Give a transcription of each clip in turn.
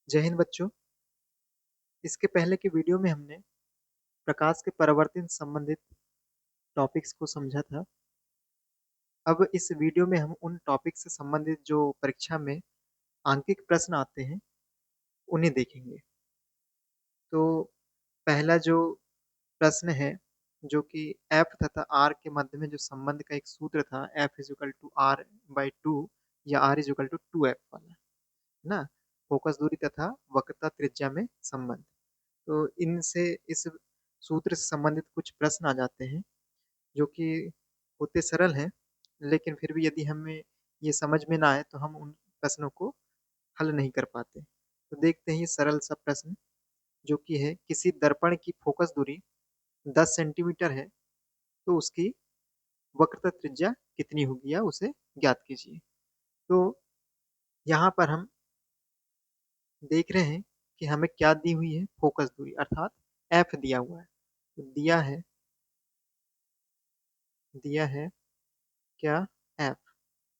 जय हिंद बच्चों। इसके पहले की वीडियो में हमने प्रकाश के परावर्तन संबंधित टॉपिक्स को समझा था। अब इस वीडियो में हम उन टॉपिक से संबंधित जो परीक्षा में आंकिक प्रश्न आते हैं उन्हें देखेंगे। तो पहला जो प्रश्न है जो कि एफ तथा आर के मध्य में जो संबंध का एक सूत्र था, F is equal to R by two या R is equal to two F वाला, है ना। फोकस दूरी तथा वक्रता त्रिज्या में संबंध। तो इनसे इस सूत्र से संबंधित कुछ प्रश्न आ जाते हैं जो कि होते सरल हैं, लेकिन फिर भी यदि हमें ये समझ में ना आए तो हम उन प्रश्नों को हल नहीं कर पाते। तो देखते हैं ये सरल सा प्रश्न जो कि है, किसी दर्पण की फोकस दूरी 10 सेंटीमीटर है तो उसकी वक्रता त्रिज्या कितनी होगी या उसे ज्ञात कीजिए। तो यहाँ पर हम देख रहे हैं कि हमें क्या दी हुई है, फोकस दूरी अर्थात एफ दिया हुआ है। तो दिया है क्या, F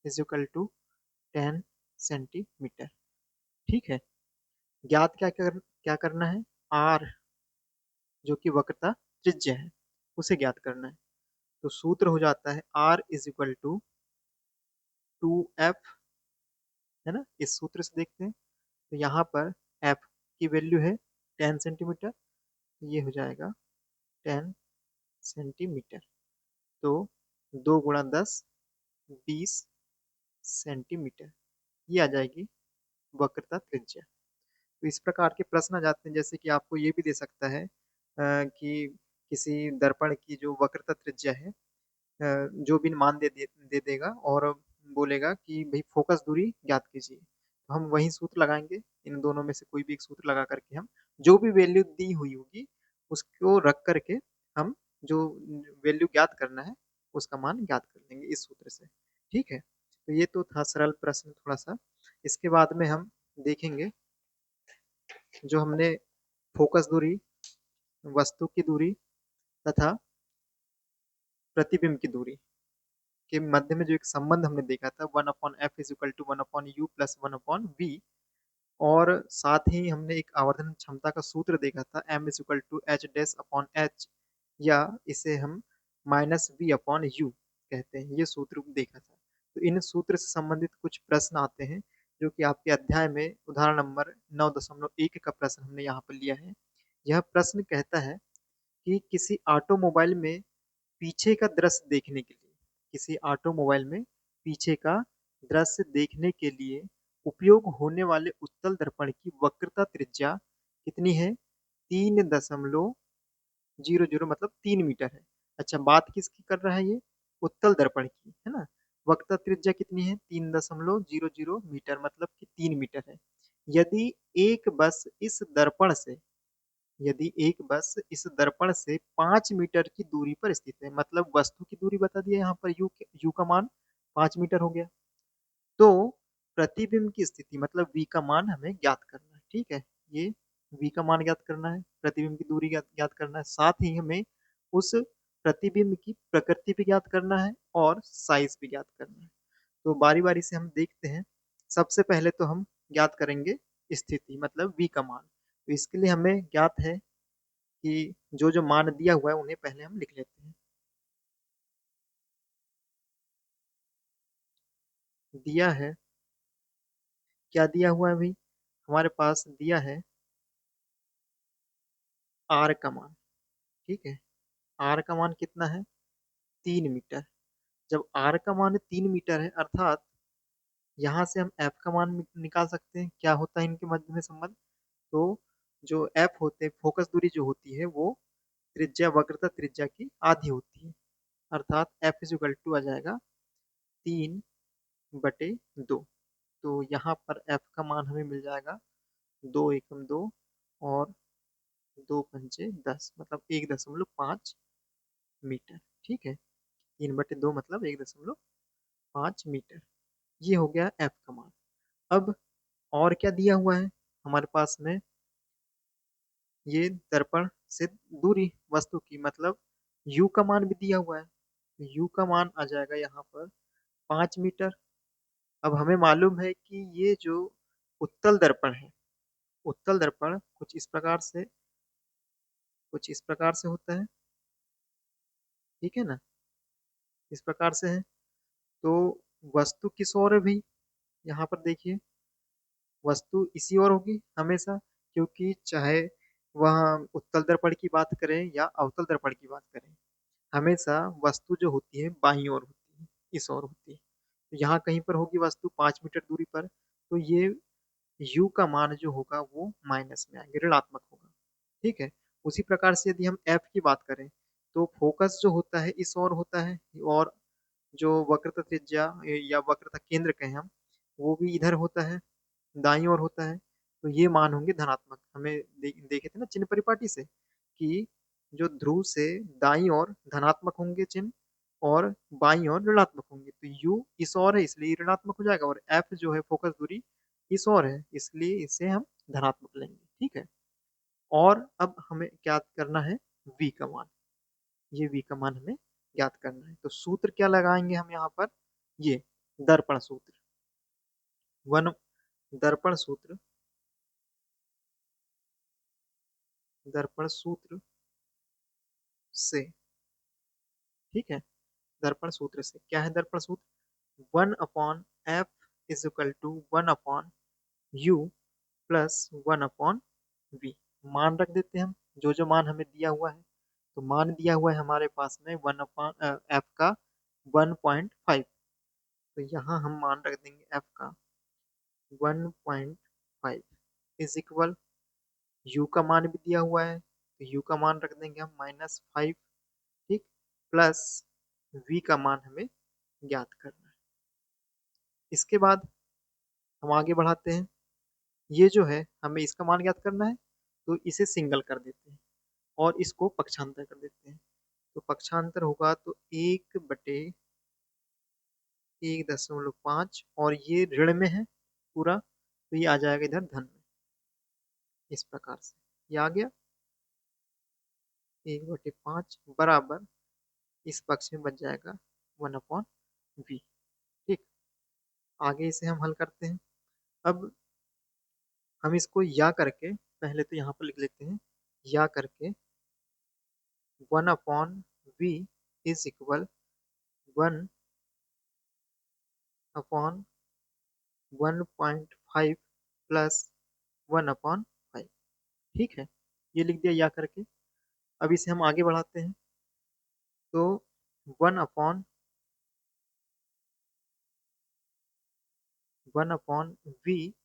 is equal to 10 centimetre. ठीक है। ज्ञात क्या करना है, आर जो कि वक्रता त्रिज्या है उसे ज्ञात करना है। तो सूत्र हो जाता है are is equal to 2f, है ना। इस सूत्र से देखते हैं तो यहाँ पर एफ की वैल्यू है 10 सेंटीमीटर, तो ये हो जाएगा 10 सेंटीमीटर। तो 2 × 10 20 सेंटीमीटर, ये आ जाएगी वक्रता त्रिज्या। तो इस प्रकार के प्रश्न आ जाते हैं, जैसे कि आपको ये भी दे सकता है कि किसी दर्पण की जो वक्रता त्रिज्या है, जो भी मान दे देगा और बोलेगा कि भाई फोकस दूरी ज्ञात कीजिए। तो हम वही सूत्र लगाएंगे, इन दोनों में से कोई भी एक सूत्र लगा करके हम जो भी वैल्यू दी हुई होगी उसको रख करके हम जो वैल्यू ज्ञात करना है उसका मान ज्ञात कर लेंगे इस सूत्र से। ठीक है। तो ये तो था सरल प्रश्न थोड़ा सा। इसके बाद में हम देखेंगे जो हमने फोकस दूरी, वस्तु की दूरी तथा प्रतिबिंब की दूरी के मध्य में जो एक संबंध हमने देखा था, 1/f is equal to 1/u plus 1/v, और साथ ही हमने एक आवर्धन क्षमता का सूत्र देखा था, m is equal to h dash upon h, या इसे हम माइनस v अपॉन u कहते हैं, ये सूत्र देखा था। तो इन सूत्र से संबंधित कुछ प्रश्न आते हैं जो कि आपके अध्याय में उदाहरण नंबर 9.1 का प्रश्न हमने यहाँ पर लिया है। यह प्रश्न कहता है कि किसी ऑटोमोबाइल में पीछे का दृश्य देखने के लिए उपयोग होने वाले उत्तल दर्पण की वक्रता त्रिज्या कितनी है, 3.00 मतलब 3 मीटर है। अच्छा, बात किसकी कर रहा है ये, उत्तल दर्पण की, है ना। वक्रता त्रिज्या कितनी है, 3.00 मीटर मतलब कि 3 मीटर है। यदि एक बस इस दर्पण से यदि एक बस इस दर्पण से 5 मीटर की दूरी पर स्थित है, मतलब वस्तु की दूरी बता दिया यहाँ पर, यू का मान 5 मीटर हो गया, तो प्रतिबिंब की स्थिति मतलब v का मान हमें ज्ञात करना है। ठीक है, ये v का मान ज्ञात करना है, प्रतिबिंब की दूरी ज्ञात करना है, साथ ही हमें उस प्रतिबिंब की प्रकृति भी ज्ञात करना है और साइज भी ज्ञात करना है। तो बारी बारी से हम देखते हैं। सबसे पहले तो हम ज्ञात करेंगे स्थिति मतलब v का मान। तो इसके लिए हमें ज्ञात है कि जो जो मान दिया हुआ है उन्हें पहले हम लिख लेते हैं। दिया है, क्या दिया हुआ है भाई, हमारे पास दिया है आर का मान। ठीक है, आर का मान कितना है, 3 मीटर। जब आर का मान 3 मीटर है अर्थात यहाँ से हम एफ का मान निकाल सकते हैं। क्या होता है इनके मध्य में संबंध, तो जो एफ होते हैं, फोकस दूरी जो होती है वो त्रिज्या वक्रता त्रिज्या की आधी होती है, अर्थात एफ इज इक्वल टू आ जाएगा 3/2। तो यहाँ पर एफ का मान हमें मिल जाएगा 2 × 2 और 2 × 5 मतलब 1.5 मीटर। ठीक है, 3/2 मतलब 1.5 मीटर। ये हो गया एफ का मान। अब और क्या दिया हुआ है हमारे पास में, ये दर्पण से दूरी वस्तु की मतलब यू का मान भी दिया हुआ है। यू का मान आ जाएगा यहाँ पर 5 मीटर। अब हमें मालूम है कि ये जो उत्तल दर्पण है उत्तल दर्पण कुछ इस प्रकार से होता है, ठीक है ना, इस प्रकार से है। तो वस्तु किस ओर है भाई, यहाँ पर देखिए वस्तु इसी ओर होगी हमेशा, क्योंकि चाहे वह उत्तल दर्पण की बात करें या अवतल दर्पण की बात करें, हमेशा वस्तु जो होती है बाईं ओर होती है, इस ओर होती है। तो यहाँ कहीं पर होगी वस्तु 5 मीटर दूरी पर, तो ये u का मान जो होगा वो माइनस में आएंगे, ऋणात्मक होगा, ठीक है। उसी प्रकार से यदि हम f की बात करें, तो फोकस जो होता है इस ओर होता है, और जो वक्रता त्रिज्या या वक्रता केंद्र कहें हम, वो भी इधर होता है, दाईं ओर होता है। तो ये मान होंगे धनात्मक। हमें देखे थे ना चिन्ह परिपाटी से कि जो ध्रुव से दाईं ओर धनात्मक होंगे चिन्ह, और बाईं ओर ऋणात्मक होंगे। तो u इस ओर है इसलिए ऋणात्मक हो जाएगा, और f जो है फोकस दूरी इस ओर है इसलिए इसे हम धनात्मक लेंगे, ठीक है। और अब हमें क्या करना है, v का मान, ये v का मान हमें ज्ञात करना है। तो सूत्र क्या लगाएंगे हम यहाँ पर, ये दर्पण सूत्र, वन दर्पण सूत्र, दर्पण सूत्र से, ठीक है। दर्पण सूत्र से क्या है, दर्पण सूत्र 1/f is equal to 1/u plus 1/v। मान रख देते हैं हम, जो मान हमें दिया हुआ है। तो मान दिया हुआ है हमारे पास में 1/f का 1.5, तो यहाँ हम मान रख देंगे f का 1.5 इज इक्वल, u का मान भी दिया हुआ है तो u का मान रख देंगे हम -5, ठीक, प्लस v का मान हमें ज्ञात करना है। इसके बाद हम आगे बढ़ाते हैं, ये जो है हमें इसका मान ज्ञात करना है, तो इसे सिंगल कर देते हैं और इसको पक्षांतर कर देते हैं। तो पक्षांतर होगा तो 1/1.5, और ये ऋण में है पूरा, तो ये आ जाएगा इधर धन में, इस प्रकार से ये आ गया 1/5 बराबर, इस पक्ष में बच जाएगा 1/v, ठीक। आगे इसे हम हल करते हैं। अब हम इसको या करके, पहले तो यहाँ पर लिख लेते हैं, या करके 1/v इज इक्वल 1/1.5 प्लस 1/5, ठीक है। ये लिख दिया या करके। अब इसे हम आगे बढ़ाते हैं, तो 1/v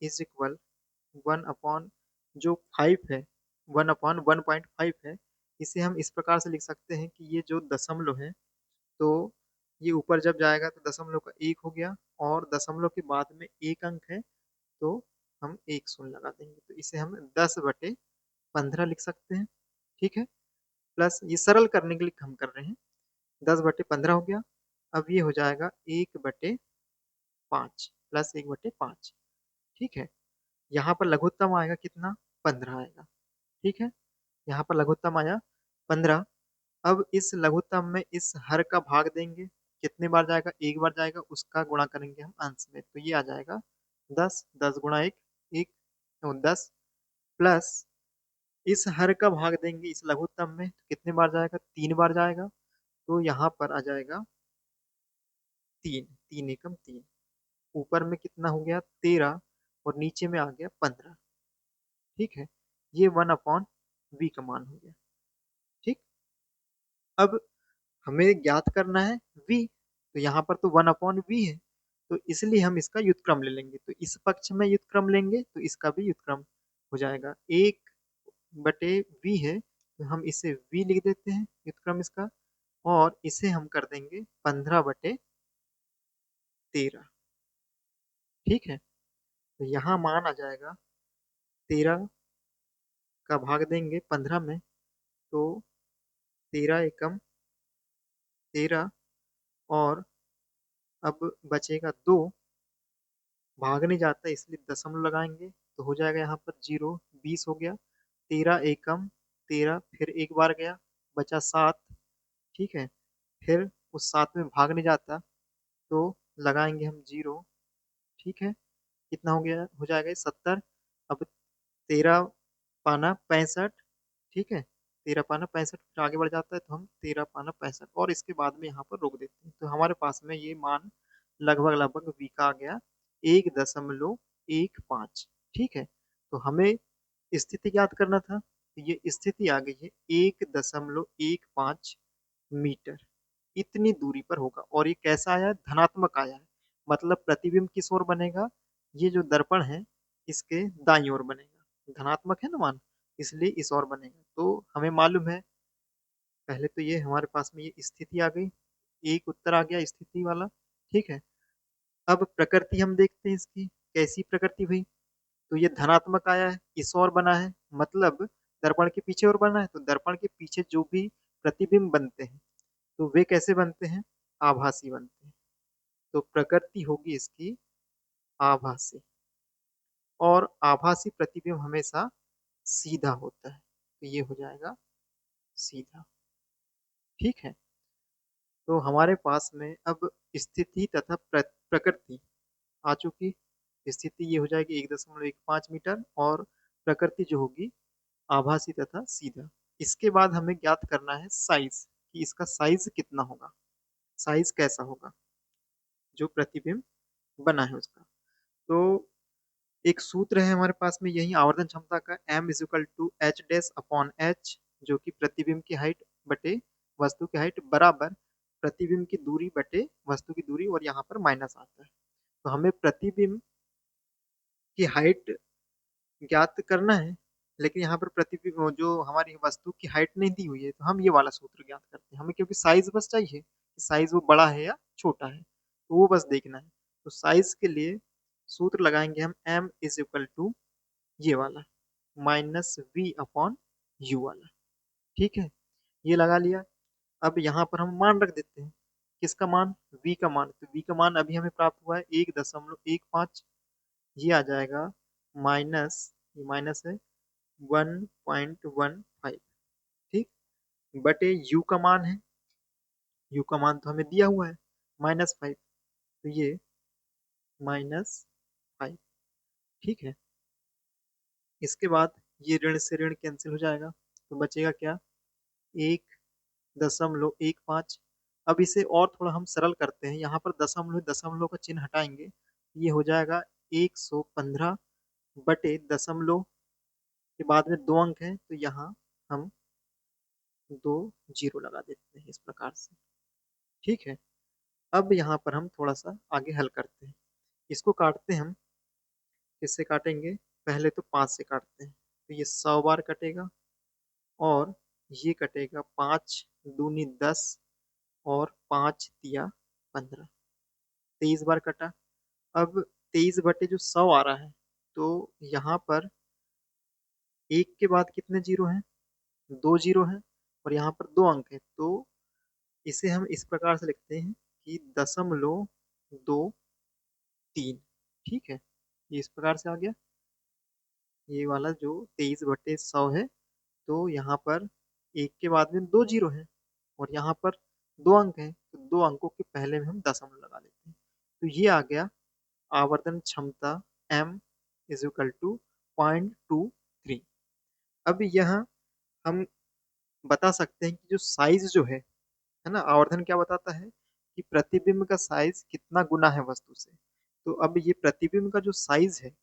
इज इक्वल 1 जो 5 है, 1/1.5 है, इसे हम इस प्रकार से लिख सकते हैं कि ये जो दशमलव है, तो ये ऊपर जब जाएगा तो दशमलव का 1 हो गया, और दशमलव के बाद में एक अंक है तो हम एक शून्य लगा देंगे, तो इसे हम 10/15 लिख सकते हैं, ठीक है। प्लस ये सरल करने के लिए हम कर रहे हैं, 10/15 हो गया। अब ये हो जाएगा 1/5 प्लस 1/5, ठीक है। यहाँ पर लघुत्तम आएगा कितना, 15 आएगा, ठीक है। यहाँ पर लघुत्तम आया 15। अब इस लघुत्तम में इस हर का भाग देंगे, कितने बार जाएगा, एक बार जाएगा, उसका गुणा करेंगे हम अंश में, तो ये आ जाएगा 10, 10 गुणा 1, 1 10, प्लस इस हर का भाग देंगे इस लघुत्तम में, तो कितने बार जाएगा, 3 बार जाएगा, तो यहाँ पर आ जाएगा 3, 3 एकम 3, ऊपर में कितना हो गया 13, और नीचे में आ गया 15, ठीक है। ये 1/v का मान हो गया, ठीक। अब हमें ज्ञात करना है v, तो यहाँ पर तो 1/v है, तो इसलिए हम इसका व्युत्क्रम ले लेंगे। तो इस पक्ष में व्युत्क्रम लेंगे तो इसका भी व्युत्क्रम हो जाएगा, 1/v है, तो हम इसे v लिख देते हैं व्युत्क्रम इसका, और इसे हम कर देंगे 15/13, ठीक है। तो यहाँ मान आ जाएगा 13 का भाग देंगे 15 में, तो 13 एकम 13, और अब बचेगा 2, भाग नहीं जाता इसलिए दशमलव लगाएंगे, तो हो जाएगा यहाँ पर 0, 20 हो गया, 13 एकम 13, फिर एक बार गया, बचा 7, ठीक है। फिर उस 7 में भाग नहीं जाता तो लगाएंगे हम 0, ठीक है। कितना हो गया, हो जाएगा 70। अब 13 पाना 65, ठीक है, 13 पाना 65, फिर आगे बढ़ जाता है तो हम 13 पाना 65 और इसके बाद में यहाँ पर रोक देते हैं। तो हमारे पास में ये मान लगभग लगभग v का आ गया 1.15, ठीक है। तो हमें स्थिति ज्ञात करना था, तो ये स्थिति आ गई है 1.15 मीटर, इतनी दूरी पर होगा। और ये कैसा आया है? धनात्मक आया है, मतलब प्रतिबिंब किस ओर बनेगा? ये जो दर्पण है इसके दाईं ओर बनेगा, धनात्मक है ना मान, इसलिए इस ओर बनेगा। तो हमें मालूम है, पहले तो ये हमारे पास में ये स्थिति आ गई, एक उत्तर आ गया स्थिति वाला, ठीक है। अब प्रकृति हम देखते हैं इसकी, कैसी प्रकृति हुई। तो ये धनात्मक आया है, इस ओर बना है, मतलब दर्पण के पीछे ओर बना है। तो दर्पण के पीछे जो भी प्रतिबिंब बनते हैं तो वे कैसे बनते हैं? आभासी बनते हैं। तो प्रकृति होगी इसकी आभासी, और आभासी प्रतिबिंब हमेशा सीधा होता है, तो ये हो जाएगा सीधा, ठीक है। तो हमारे पास में अब स्थिति तथा प्रकृति आ चुकी। स्थिति ये हो जाएगी 1.15 मीटर, और प्रकृति जो होगी आभासी तथा सीधा। इसके बाद हमें ज्ञात करना है साइज, कि इसका साइज कितना होगा, साइज कैसा होगा जो प्रतिबिंब बना है उसका। तो एक सूत्र है हमारे पास में यही आवर्धन क्षमता का, m is equal to H dash upon H, जो कि प्रतिबिंब की हाइट बटे वस्तु की हाइट बराबर प्रतिबिंब की दूरी बटे वस्तु की दूरी, और यहाँ पर माइनस आता है। तो हमें प्रतिबिंब की हाइट ज्ञात करना है, लेकिन यहाँ पर प्रतिबिंब जो हमारी वस्तु की हाइट नहीं दी हुई है, तो हम ये वाला सूत्र ज्ञात करते हैं। हमें क्योंकि साइज बस चाहिए कि साइज वो बड़ा है या छोटा है, तो वो बस देखना है। तो साइज के लिए सूत्र लगाएंगे हम, m इज इक्वल टू ये वाला माइनस v अपॉन यू वाला, ठीक है। ये लगा लिया। अब यहाँ पर हम मान रख देते हैं, किसका मान? v का मान। तो v का मान अभी हमें प्राप्त हुआ है 1.15, ये आ जाएगा माइनस, ये माइनस है 1.15, ठीक, बटे u का मान है, u का मान तो हमें दिया हुआ है -5, तो ये -5, ठीक है। इसके बाद ये ऋण से ऋण कैंसिल हो जाएगा, तो बचेगा क्या? 1.15। अब इसे और थोड़ा हम सरल करते हैं, यहाँ पर दशमलव दशमलव का चिन्ह हटाएंगे, ये हो जाएगा 115 बटे दशमलव के बाद में 2 अंक हैं, तो यहाँ हम 2 जीरो लगा देते हैं इस प्रकार से, ठीक है। अब यहाँ पर हम थोड़ा सा आगे हल करते हैं, इसको काटते हैं हम। किससे काटेंगे? पहले तो 5 से काटते हैं, तो ये 100 बार कटेगा, और ये कटेगा 5 दूनी 10, और 5 तिया 15, 23 बार कटा। अब 23 बटे जो 100 आ रहा है, तो यहाँ पर एक के बाद कितने जीरो हैं? 2 जीरो हैं, और यहाँ पर 2 अंक है, तो इसे हम इस प्रकार से लिखते हैं कि 0.23, ठीक है। ये इस प्रकार से आ गया, ये वाला जो 23/100 है। तो यहाँ पर एक के बाद में 2 जीरो है, और यहाँ पर 2 अंक हैं, तो 2 अंकों के पहले में हम दशमलव लगा देते हैं। तो ये आ गया आवर्धन क्षमता m इज इक्वल टू 0.23। अब यहाँ हम बता सकते हैं कि जो साइज जो है ना, आवर्धन क्या बताता है कि प्रतिबिंब का साइज कितना गुना है वस्तु से। तो अब ये प्रतिबिंब का जो साइज है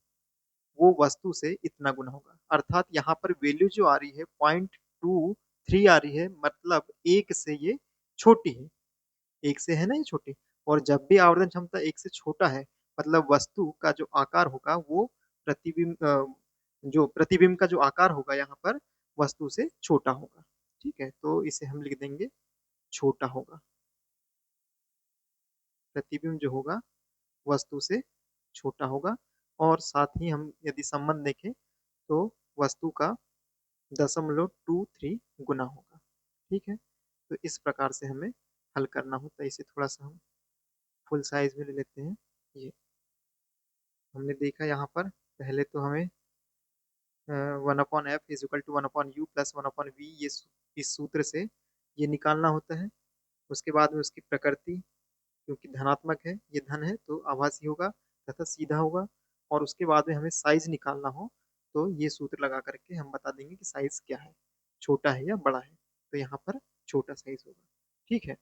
वो वस्तु से इतना गुना होगा, अर्थात यहाँ पर वैल्यू जो आ रही है 0.23 आ रही है, मतलब एक से ये छोटी है, एक से है ना ये छोटी। और जब भी आवर्धन क्षमता एक से छोटा है, मतलब वस्तु का जो आकार होगा वो प्रतिबिंब जो प्रतिबिंब का जो आकार होगा यहाँ पर वस्तु से छोटा होगा, ठीक है। तो इसे हम लिख देंगे छोटा होगा, प्रतिबिंब जो होगा वस्तु से छोटा होगा। और साथ ही हम यदि संबंध देखें तो वस्तु का 0.23 गुना होगा, ठीक है। तो इस प्रकार से हमें हल करना होता है। इसे थोड़ा सा हम फुल साइज में ले लेते हैं। ये हमने देखा यहाँ पर, पहले तो हमें 1/f is equal to 1/u plus 1/v, ये इस सूत्र से ये निकालना होता है। उसके बाद में उसकी प्रकृति, क्योंकि धनात्मक है, ये धन है तो आभासी होगा तथा सीधा होगा। और उसके बाद में हमें साइज निकालना हो तो ये सूत्र लगा करके हम बता देंगे कि साइज क्या है, छोटा है या बड़ा है। तो यहाँ पर छोटा साइज होगा। ठीक है।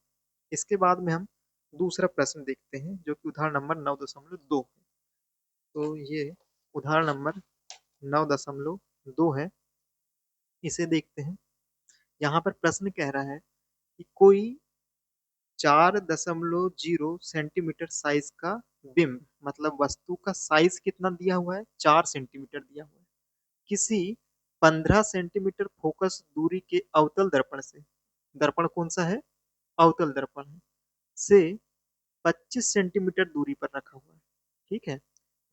इसके बाद में हम दूसरा प्रश्न देखते हैं जो कि उदाहरण नंबर 9.2 है। तो ये उदाहरण नंबर 9.2 है। इसे देखते हैं। यहाँ पर प्रश्न कह रहा है कि कोई 4.0 सेंटीमीटर साइज का बिंब, मतलब वस्तु का साइज कितना दिया हुआ है, 4 सेंटीमीटर दिया हुआ है, किसी 15 सेंटीमीटर फोकस दूरी के अवतल दर्पण से, दर्पण कौन सा है, अवतल दर्पण है, से 25 सेंटीमीटर दूरी पर रखा हुआ है। ठीक है।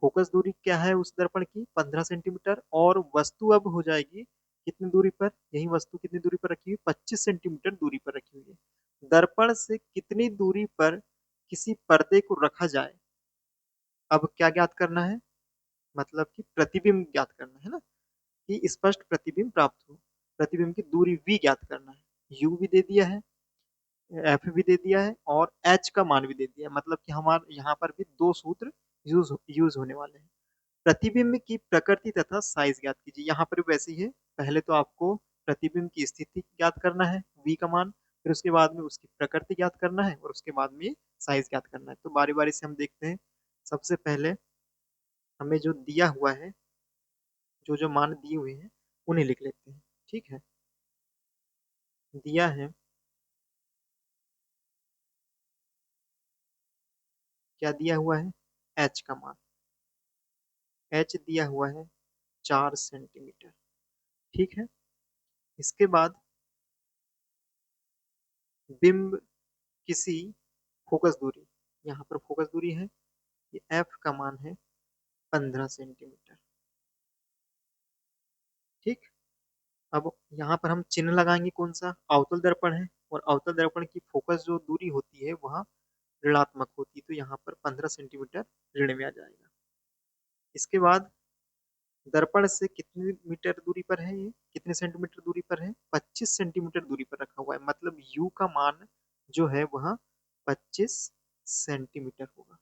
फोकस दूरी क्या है उस दर्पण की, 15 सेंटीमीटर, और वस्तु अब हो जाएगी कितनी दूरी पर, यही वस्तु कितनी दूरी पर रखी हुई, 25 सेंटीमीटर दूरी पर रखी हुई है। दर्पण से कितनी दूरी पर किसी पर्दे को रखा जाए, अब क्या ज्ञात करना है, मतलब कि प्रतिबिंब ज्ञात करना है ना, कि स्पष्ट प्रतिबिंब प्राप्त हो। प्रतिबिंब की दूरी v ज्ञात करना है। u भी दे दिया है, एफ भी दे दिया है, और एच का मान भी दे दिया है। मतलब कि हमारे यहाँ पर भी दो सूत्र यूज होने वाले हैं। प्रतिबिंब की प्रकृति तथा साइज ज्ञात कीजिए। यहाँ पर भी वैसे ही है। पहले तो आपको प्रतिबिंब की स्थिति ज्ञात करना है, v का मान, फिर उसके बाद में उसकी प्रकृति ज्ञात करना है, और उसके बाद में साइज ज्ञात करना है। तो बारी बारी से हम देखते हैं। सबसे पहले हमें जो दिया हुआ है, जो जो मान दिए हुए हैं उन्हें लिख लेते हैं। ठीक है। दिया है, क्या दिया हुआ है, एच का मान, एच दिया हुआ है 4 सेंटीमीटर। ठीक है। इसके बाद बिंब किसी फोकस दूरी, यहाँ पर फोकस दूरी है, ये एफ का मान है 15 सेंटीमीटर। ठीक। अब यहाँ पर हम चिन्ह लगाएंगे, कौन सा, अवतल दर्पण है, और अवतल दर्पण की फोकस जो दूरी होती है वह ऋणात्मक होती है, तो यहाँ पर 15 सेंटीमीटर ऋण में आ जाएगा। इसके बाद दर्पण से कितनी मीटर दूरी पर है, ये कितने सेंटीमीटर दूरी पर है, 25 सेंटीमीटर दूरी पर रखा हुआ है। मतलब u का मान जो है वह 25 सेंटीमीटर होगा।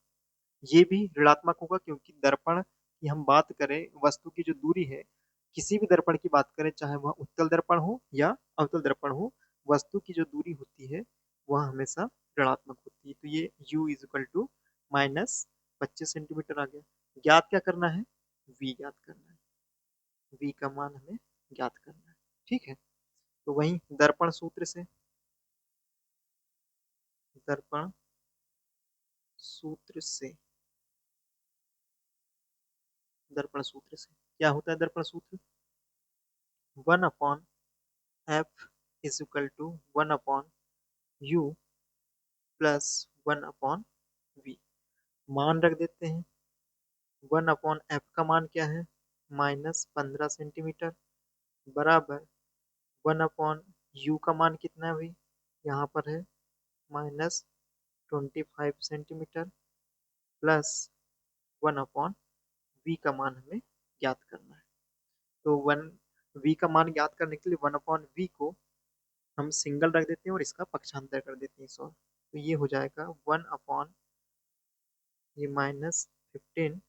ये भी ऋणात्मक होगा, क्योंकि दर्पण की हम बात करें, वस्तु की जो दूरी है, किसी भी दर्पण की बात करें, चाहे वह उत्तल दर्पण हो या अवतल दर्पण हो, वस्तु की जो दूरी होती है वह हमेशा ऋणात्मक होती है। तो ये u is equal to -25 centimetre आ गया। ज्ञात क्या करना है, v ज्ञात करना है। v का मान हमें ज्ञात करना है। ठीक है। तो वही दर्पण सूत्र से, दर्पण सूत्र से, दर्पण सूत्र से क्या होता है, दर्पण सूत्र 1/f is equal to 1/u plus 1/v। मान रख देते हैं। 1/f का मान क्या है, -15 सेंटीमीटर, बराबर 1/u का मान कितना है भाई, यहाँ पर है -25 सेंटीमीटर, प्लस 1/v का मान हमें ज्ञात करना है। तो वन v का मान ज्ञात करने के लिए 1/v को हम सिंगल रख देते हैं और इसका पक्षांतर कर देते हैं 100। तो ये हो जाएगा 1/, ये -15,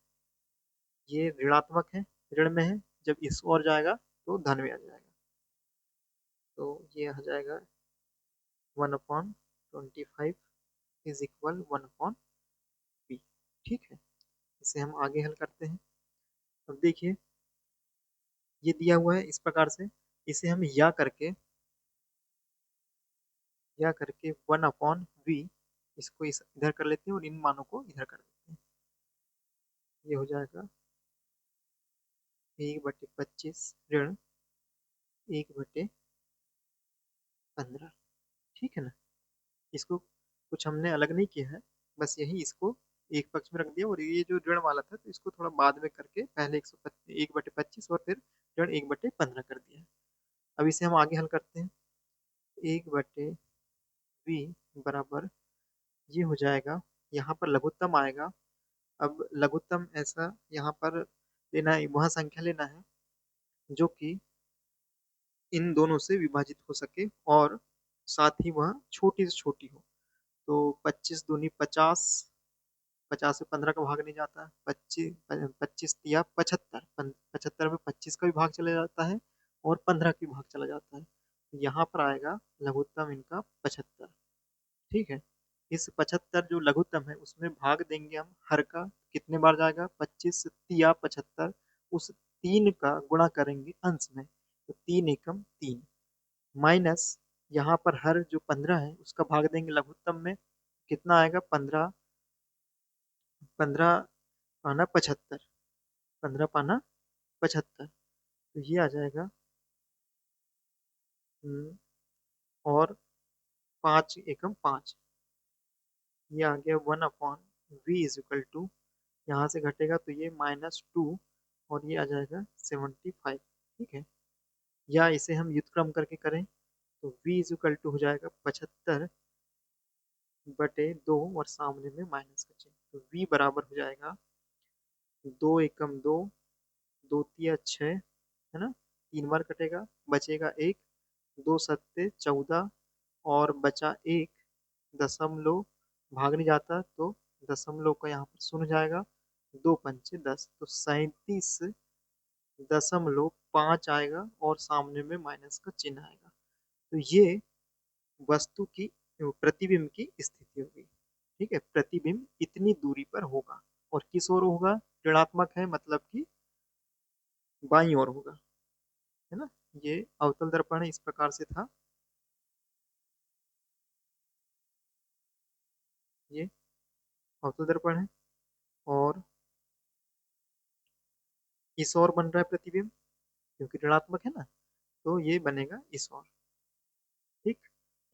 ये ऋणात्मक है, ऋण में है, जब इस ओर जाएगा तो धन में आ जाएगा। तो ये आ जाएगा 1/25 इज इक्वल 1/v। ठीक है। इसे हम आगे हल करते हैं। अब देखिए, ये दिया हुआ है इस प्रकार से, इसे हम या करके 1/v, इसको इधर कर लेते हैं और इन मानों को इधर कर देते हैं। ये हो जाएगा 1/25 ऋण 1/15। ठीक है ना। इसको कुछ हमने अलग नहीं किया है, बस यही इसको एक पक्ष में रख दिया, और ये जो ऋण वाला था तो इसको थोड़ा बाद में करके पहले 1/25 और फिर ऋण 1/15 कर दिया है। अब इसे हम आगे हल करते हैं। 1/v बराबर, ये हो जाएगा, यहाँ पर लघुत्तम आएगा। अब लघुत्तम ऐसा यहाँ पर लेना है, वह संख्या लेना है जो कि इन दोनों से विभाजित हो सके और साथ ही वह छोटी से छोटी हो। तो 25 दूनी 50, 50 से 15 का भाग नहीं जाता है, 25 25 या 75, 75 में 25 का भी भाग चला जाता है और 15 का भी भाग चला जाता है। यहाँ पर आएगा लघुत्तम इनका 75। ठीक है, इस 75 जो लघुत्तम है उसमें भाग देंगे हम हर का, कितने बार जाएगा, 25 या 75, उस 3 का गुणा करेंगे अंश में, तो 3 एकम 3 माइनस यहाँ पर हर जो 15 है उसका भाग देंगे लघुत्तम में, कितना आएगा, 15, 15 पाना 75, 15 पाना 75, तो ये आ जाएगा और 5 एकम 5, ये आ गया 1/v, यहाँ से घटेगा तो ये -2 और ये आ जाएगा 75। ठीक है, या इसे हम व्युत्क्रम करके करें तो v हो जाएगा 75/2 और सामने में माइनस का चिन्ह, तो v बराबर हो जाएगा 2 एकम 2, 2 तिया 6, है ना, 3 बार कटेगा, बचेगा 1, 2 सत्ते 14 और बचा 1 दशमलव, भाग नहीं जाता तो दशमलव का यहाँ पर शून्य जाएगा, 2 पंचे 10, तो 37.5 आएगा और सामने में माइनस का चिन्ह आएगा। तो ये वस्तु की प्रतिबिंब की स्थिति होगी। ठीक है, प्रतिबिंब इतनी दूरी पर होगा और किस ओर होगा, ऋणात्मक है मतलब कि बाईं ओर होगा, है ना। ये अवतल दर्पण इस प्रकार से था, ये अवतल दर्पण है और इस ओर बन रहा है प्रतिबिंब, क्योंकि ऋणात्मक है ना, तो ये बनेगा इस ओर। ठीक,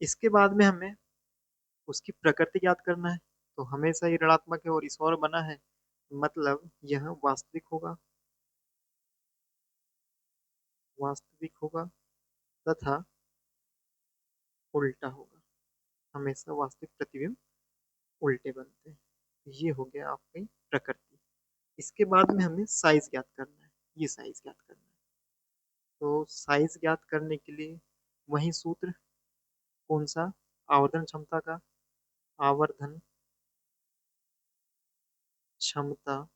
इसके बाद में हमें उसकी प्रकृति याद करना है, तो हमेशा ये ऋणात्मक है और इस ओर बना है, मतलब यह वास्तविक होगा, वास्तविक होगा तथा उल्टा होगा, हमेशा वास्तविक प्रतिबिंब उल्टे बनते हैं। ये हो गया आपकी प्रकृति। इसके बाद में हमें साइज ज्ञात करना है, ये साइज ज्ञात करना है, तो साइज ज्ञात करने के लिए वही सूत्र, कौन सा, आवर्धन क्षमता का, आवर्धन क्षमता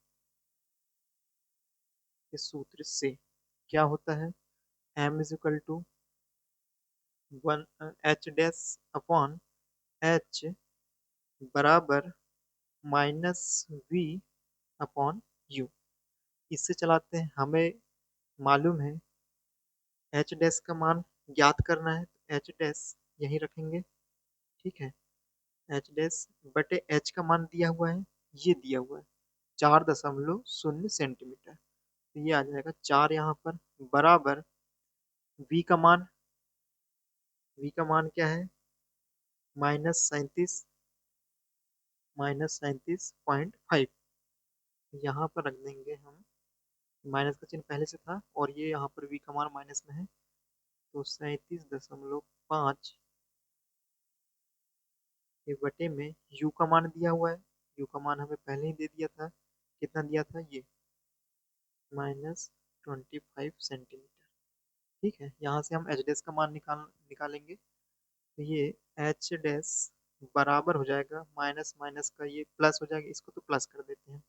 के सूत्र से क्या होता है, m is equal to 1 h dash upon h बराबर -v अपॉन u। इससे चलाते हैं, हमें मालूम है एच डैश का मान ज्ञात करना है, तो एच डैश यहीं रखेंगे। ठीक है, एच डैश बटे एच का मान दिया हुआ है, ये दिया हुआ है 4.0 सेंटीमीटर, तो ये आ जाएगा 4 यहाँ पर बराबर v का मान, v का मान क्या है, -37, -37.5, यहाँ पर रख देंगे हम, माइनस का चिन्ह पहले से था और ये यहाँ पर v का मान माइनस में है, तो 37.5 ये बटे में u का मान दिया हुआ है, u का मान हमें पहले ही दे दिया था, कितना दिया था ये, -25 सेंटीमीटर। ठीक है, यहाँ से हम एच डैश का मान निकालेंगे, तो ये एच डैश बराबर हो जाएगा, माइनस माइनस का ये प्लस हो जाएगा, इसको तो प्लस कर देते हैं,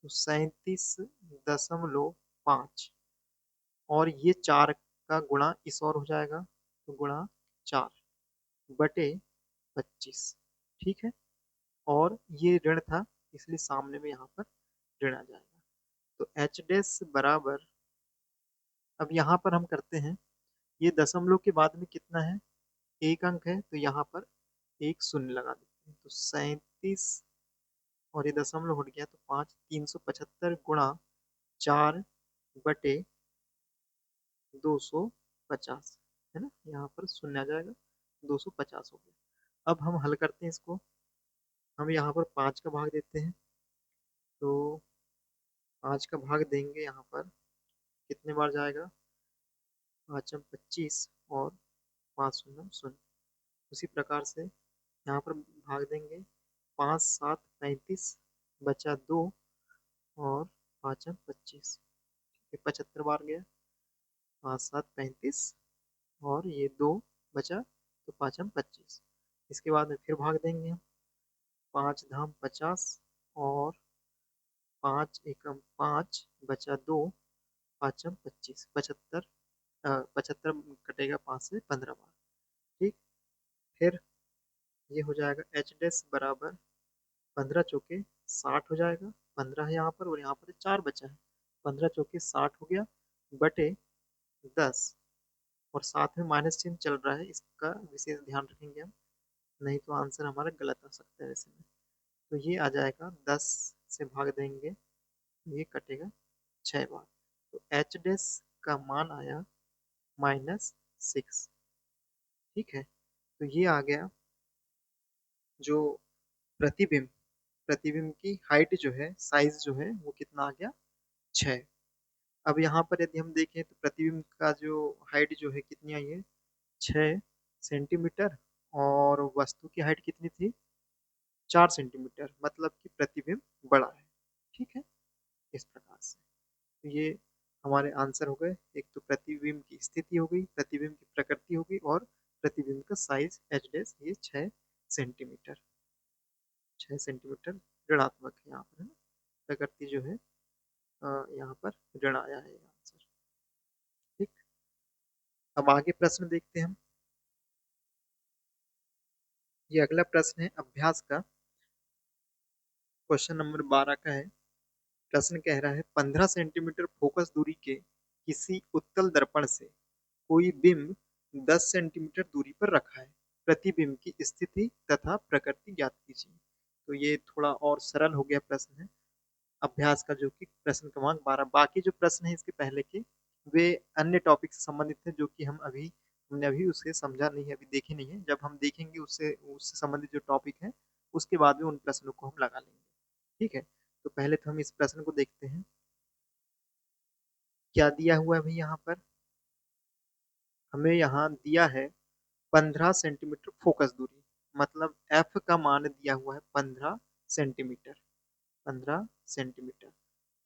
तो 37.5 और ये 4 का गुणा इस और हो जाएगा, तो गुणा 4 बटे 25। ठीक है, और ये ऋण था इसलिए सामने में यहाँ पर ऋण आ जाएगा, तो एच डैश बराबर, अब यहाँ पर हम करते हैं, ये दशमलव के बाद में कितना है, एक अंक है, तो यहाँ पर एक शून्य लगा देते हैं, तो 37 और ये दशमलव हट गया तो 5, 375 गुणा 4 बटे 250, है ना, यहाँ पर शून्य आ जाएगा, 250 हो गया। अब हम हल करते हैं इसको, हम यहाँ पर 5 का भाग देते हैं, तो 5 का भाग देंगे यहाँ पर कितने बार जाएगा, 5 25 और 5 शून्य शून्य, उसी प्रकार से यहाँ पर भाग देंगे, 5 7 35 बचा 2 और 5 25, 75 बार गया, 5 7 35 और ये 2 बचा, तो 5 25, इसके बाद में फिर भाग देंगे हम, 5 धाम 50 और 5 एकम 5 बचा 2, 5 25, 75। 75 कटेगा 5 से 15 बार। ठीक, फिर ये हो जाएगा एच डैश बराबर 15 चौके 60 हो जाएगा। 15 है यहाँ पर और यहाँ पर 4 बचा है। 15 चौके 60 हो गया बटे 10, और साथ में माइनस चिन्ह चल रहा है, इसका विशेष ध्यान रखेंगे हम, नहीं तो आंसर हमारा गलत आ सकता है वैसे में। तो ये आ जाएगा 10 से भाग देंगे, ये कटेगा 6 बार। तो एच डैश का मान आया -6। ठीक है, तो ये आ गया जो प्रतिबिंब, प्रतिबिंब की हाइट जो है, साइज जो है वो कितना आ गया, 6। अब यहाँ पर यदि हम देखें तो प्रतिबिंब का जो हाइट जो है कितनी आई है, 6 सेंटीमीटर, और वस्तु की हाइट कितनी थी, 4 सेंटीमीटर, मतलब कि प्रतिबिंब बड़ा है। ठीक है, इस प्रकार से तो ये हमारे आंसर हो गए। एक तो प्रतिबिंब की स्थिति हो गई, प्रतिबिंब की प्रकृति हो गई, और प्रतिबिंब का साइज एच डैश ये 6 सेंटीमीटर। 6 सेंटीमीटर ऋणात्मक है यहाँ पर, है ना, प्रकृति जो है यहाँ पर ऋण आया है आंसर। ठीक, अब आगे प्रश्न देखते हैं हम। ये अगला प्रश्न है अभ्यास का, क्वेश्चन नंबर 12 का है। प्रश्न कह रहा है 15 सेंटीमीटर फोकस दूरी के किसी उत्तल दर्पण से कोई बिंब 10 सेंटीमीटर दूरी पर रखा है, प्रतिबिंब की स्थिति तथा प्रकृति ज्ञात कीजिए। तो ये थोड़ा और सरल हो गया प्रश्न है अभ्यास का, जो कि प्रश्न क्रमांक 12। बाकी जो प्रश्न है इसके पहले के, वे अन्य टॉपिक से संबंधित है, जो कि हमने अभी उसे समझा नहीं है, अभी देखे नहीं है। जब हम देखेंगे उससे संबंधित जो टॉपिक है, उसके बाद में उन प्रश्नों को हम लगा लेंगे। ठीक है, तो पहले तो हम इस प्रश्न को देखते हैं, क्या दिया हुआ है भाई। यहाँ पर हमें यहाँ दिया है 15 सेंटीमीटर फोकस दूरी, मतलब एफ का मान दिया हुआ है 15 सेंटीमीटर। 15 सेंटीमीटर,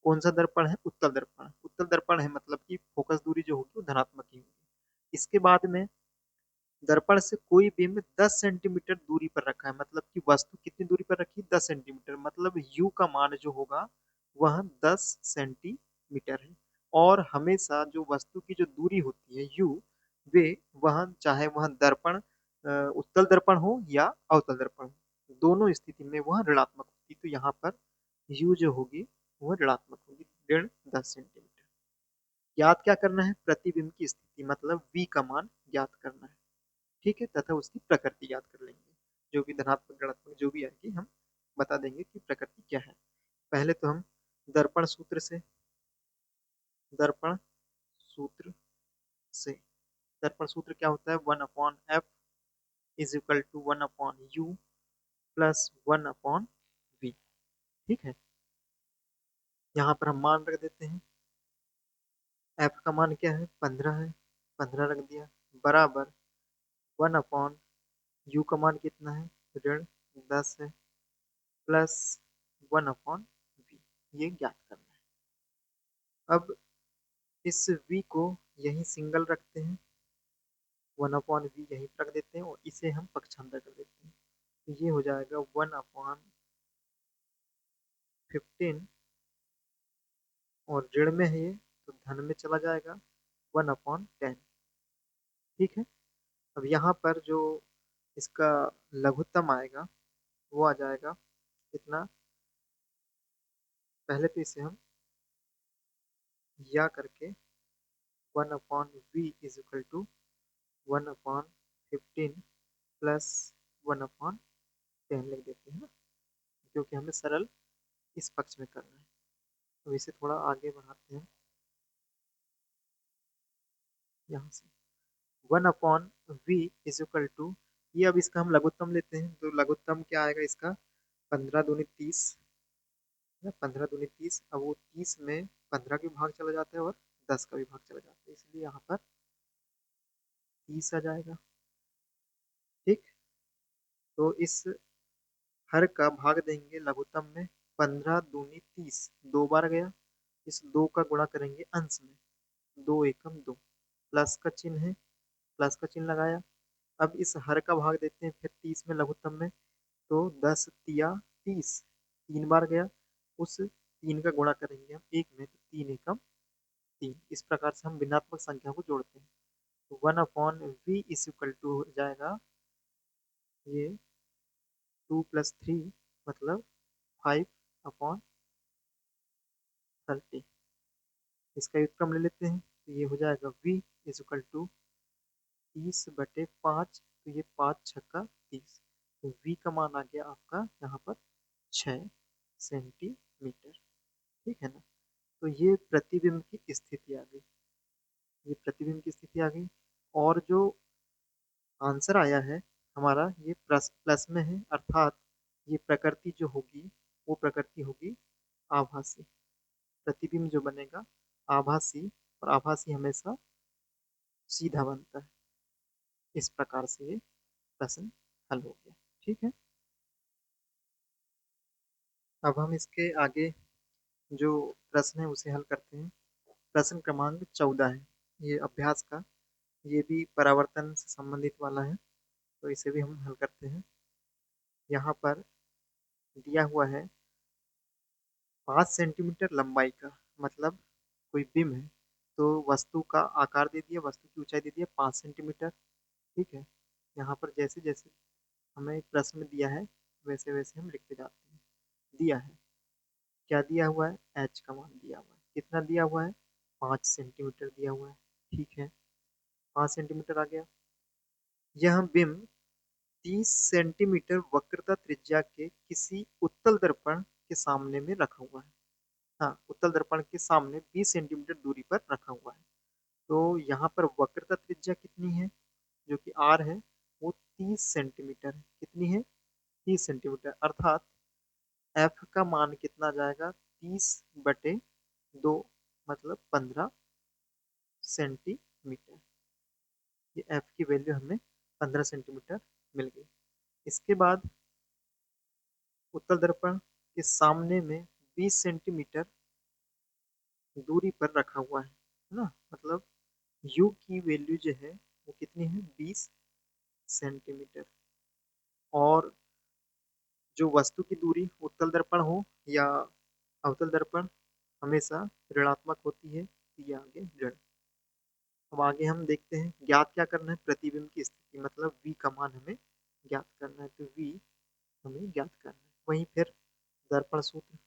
कौन सा दर्पण है, उत्तल दर्पण। उत्तल दर्पण है मतलब कि फोकस दूरी जो होगी वो धनात्मक ही होगी। इसके बाद में दर्पण से कोई बिंब 10 सेंटीमीटर दूरी पर रखा है, मतलब कि वस्तु कितनी दूरी पर रखी है, 10 सेंटीमीटर, मतलब यू का मान जो होगा वह 10 सेंटीमीटर है। और हमेशा जो वस्तु की जो दूरी होती है यू, वे वह चाहे वह दर्पण उत्तल दर्पण हो या अवतल दर्पण हो, दोनों स्थिति में वह ऋणात्मक होगी। तो यहाँ पर यू जो होगी वह ऋणात्मक होगी, ऋण 10 सेंटीमीटर। ज्ञात क्या करना है, प्रतिबिंब की स्थिति, मतलब वी का मान ज्ञात करना है। ठीक है, तथा उसकी प्रकृति याद कर लेंगे, जो भी धनात्मक ऋणात्मक जो भी आएगी हम बता देंगे कि प्रकृति क्या है। पहले तो हम दर्पण सूत्र से, दर्पण सूत्र से, दर्पण सूत्र क्या होता है, 1/f is equal to 1/u plus 1/v। ठीक है, यहाँ पर हम मान रख देते हैं। एफ का मान क्या है, 15 है, 15 रख दिया, बराबर 1/u का मान कितना है, ऋण 10 है, प्लस 1/v, ये ज्ञात करना है। अब इस v को यहीं सिंगल रखते हैं, 1/v यहीं रख देते हैं, और इसे हम पक्षांतर कर देते हैं। तो ये हो जाएगा 1/15, और ऋण में है ये तो धन में चला जाएगा 1/10। ठीक है, अब यहाँ पर जो इसका लघुत्तम आएगा वो आ जाएगा कितना, पहले तो इसे हम या करके 1/v is equal to 1/15 plus 1/10 लिख देते हैं ना, क्योंकि हमें सरल इस पक्ष में करना है। तो इसे थोड़ा आगे बढ़ाते हैं यहाँ से, 1/v इज इक्वल टू, ये अब इसका हम लघुत्तम लेते हैं, तो लघुत्तम क्या आएगा इसका, 15 दूनी 30, 15 दूनी 30। अब वो 30 में 15 का भी भाग चला जाता है और 10 का भी भाग चला जाता है, इसलिए यहाँ पर 30 आ जाएगा। ठीक, तो इस हर का भाग देंगे लघुत्तम में, 15 दूनी 30 दो बार गया, इस दो का गुणा करेंगे अंश में, 2 एकम 2, प्लस का चिन्ह है, प्लस का चिन्ह लगाया। अब इस हर का भाग देते हैं फिर 30 में लघुत्तम में, तो 10 तिया 30, 3 बार गया, उस 3 का गुणा करेंगे हम 1 में, तो 3 एकम 3। इस प्रकार से हम भिन्नात्मक संख्या को जोड़ते हैं। तो 1/v इज इक्वल टू हो जाएगा ये 2 + 3 मतलब 5/30। इसका व्युत्क्रम ले लेते हैं, तो ये हो जाएगा v इज इक्वल टू 30/5, तो ये 5×6 = 30। तो v का मान आ गया आपका यहाँ पर 6 सेंटीमीटर। ठीक है ना। तो ये प्रतिबिंब की स्थिति आ गई, ये प्रतिबिंब की स्थिति आ गई। और जो आंसर आया है हमारा, ये प्लस प्लस में है, अर्थात ये प्रकृति जो होगी वो प्रकृति होगी आभासी। प्रतिबिंब जो बनेगा आभासी, और आभासी हमेशा सीधा बनता है। इस प्रकार से ये प्रश्न हल हो गया। ठीक है। अब हम इसके आगे जो प्रश्न है उसे हल करते हैं। प्रश्न क्रमांक 14 है ये अभ्यास का, ये भी परावर्तन से संबंधित वाला है, तो इसे भी हम हल करते हैं। यहाँ पर दिया हुआ है 5 सेंटीमीटर लंबाई का, मतलब कोई बिम है, तो वस्तु का आकार दे दिया, वस्तु की ऊंचाई दे दिया 5 सेंटीमीटर। ठीक है। यहाँ पर जैसे जैसे हमें प्रश्न में दिया है वैसे वैसे हम लिखते जाते हैं। दिया है, क्या दिया हुआ है, एच का मान दिया हुआ है, कितना दिया हुआ है, 5 सेंटीमीटर दिया हुआ है। ठीक है, 5 सेंटीमीटर आ गया। यह बिम 30 सेंटीमीटर वक्रता त्रिज्या के किसी उत्तल दर्पण के सामने में रखा हुआ है। हाँ, उत्तल दर्पण के सामने 20 सेंटीमीटर दूरी पर रखा हुआ है। तो यहाँ पर वक्रता त्रिज्या कितनी है, जो कि आर है, वो 30 सेंटीमीटर है। कितनी है, 30 सेंटीमीटर, अर्थात एफ का मान कितना आ जाएगा, 30/2 मतलब 15 सेंटीमीटर। ये एफ की वैल्यू हमें 15 सेंटीमीटर मिल गई। इसके बाद उत्तल दर्पण के सामने में 20 सेंटीमीटर दूरी पर रखा हुआ है ना, मतलब यू की वैल्यू जो है वो कितनी है, 20 सेंटीमीटर। और जो वस्तु की दूरी उत्तल दर्पण हो या अवतल दर्पण हमेशा ऋणात्मक होती है, तो ये आगे ऋण। अब आगे हम देखते हैं ज्ञात क्या करना है, प्रतिबिंब की स्थिति, मतलब v का मान हमें ज्ञात करना है। तो v हमें ज्ञात करना है। वहीं फिर दर्पण सूत्र,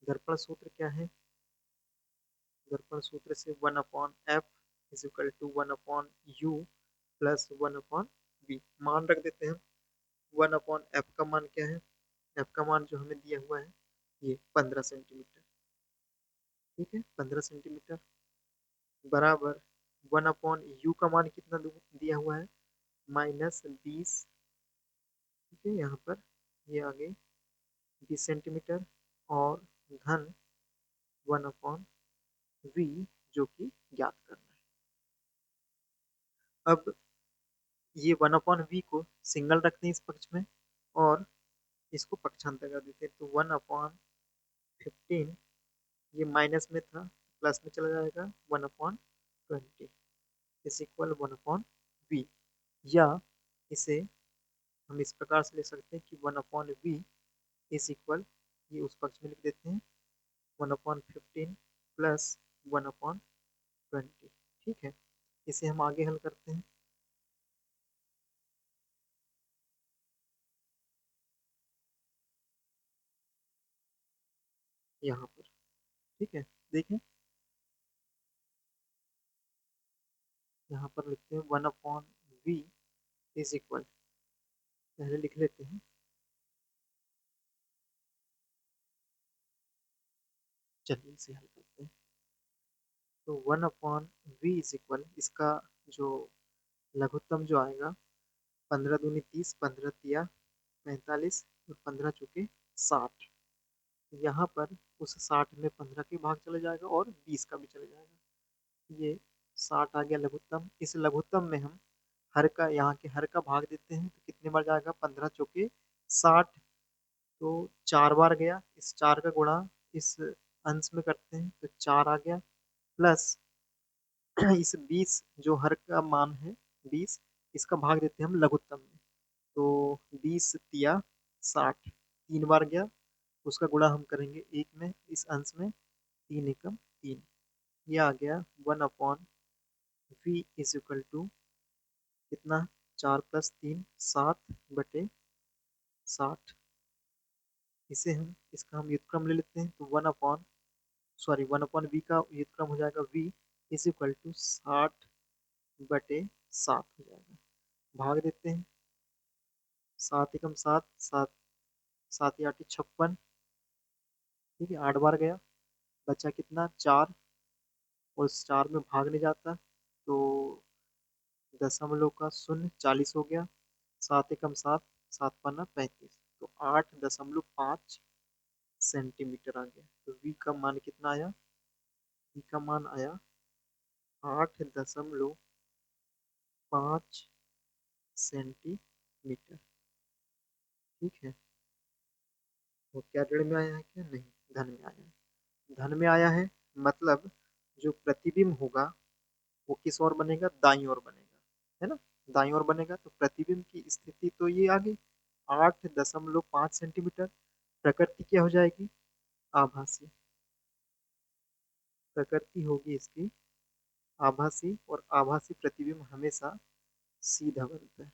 दर्पण सूत्र क्या है, दर्पण सूत्र से 1/f is equal to 1/u plus 1/v। मान रख देते हैं। 1/f का मान क्या है, f का मान जो हमें दिया हुआ है ये 15 सेंटीमीटर। ठीक है, 15 सेंटीमीटर बराबर 1/u का मान कितना दिया हुआ है, -20। ठीक है, यहाँ पर ये आगे 20 सेंटीमीटर, और धन 1/v जो कि ज्ञात करना है। अब ये 1/v को सिंगल रखते हैं इस पक्ष में, और इसको पक्षांतर कर देते हैं। तो 1/15 ये माइनस में था, प्लस में चला जाएगा, 1/20 इज इक्वल 1/v। या इसे हम इस प्रकार से ले सकते हैं कि 1/v इज इक्वल, ये उस पक्ष में लिख देते हैं, 1/15 प्लस 1/20। ठीक है, इसे हम आगे हल करते हैं। यहाँ पर ठीक है, देखें यहाँ पर लिखते हैं 1/v इज इक्वल, पहले लिख लेते हैं, चलिए इसे हल करते हैं। तो 1/v इज इक्वल, इसका जो लघुत्तम जो आएगा, 15 दूनी 30, 15 तिया 45, और 15 चौके 60। यहाँ पर उस 60 में 15 के भाग चले जाएगा और 20 का भी चले जाएगा। ये 60 आ गया लघुत्तम। इस लघुत्तम में हम हर का, यहाँ के हर का भाग देते हैं, तो कितने बार जाएगा, 15 चौके 60, तो 4 बार गया। इस 4 का गुणा इस अंश में करते हैं, तो 4 आ गया, प्लस इस 20 जो हर का मान है 20, इसका भाग देते हैं हम लघुत्तम में, तो 20 तिया 60, 3 बार गया, उसका गुणा हम करेंगे 1 में, इस अंश में 3 एकम 3, ये आ गया 1/v इज इक्वल टू कितना, 4 + 3 7/60। इसे हम इसका हम व्युत्क्रम ले लेते हैं, तो 1/v का व्युत्क्रम हो जाएगा v इज इक्वल टू 60/7 हो जाएगा। भाग देते हैं, 7 एकम 7, 7 7 8 56, ठीक है, 8 बार गया, बचा कितना 4, और इस 4 में भाग नहीं जाता, तो दशमलव का शून्य 40 हो गया, 7 एकम 7, 7 × 5 = 35, तो 8.5 सेंटीमीटर आ गया। तो v का मान कितना आया, v का मान आया 8.5 सेंटीमीटर। ठीक है, वो क्या ऋण में आया है, क्या नहीं, धन में आया है। धन में आया है मतलब जो प्रतिबिंब होगा वो किस ओर बनेगा, दाईं ओर बनेगा, है ना, दाईं ओर बनेगा, तो प्रतिबिंब की स्थिति तो ये आ गई 8.5 सेंटीमीटर। प्रकृति क्या हो जाएगी, आभासी, प्रकृति होगी इसकी आभासी, और आभासी प्रतिबिंब हमेशा सीधा बनता है,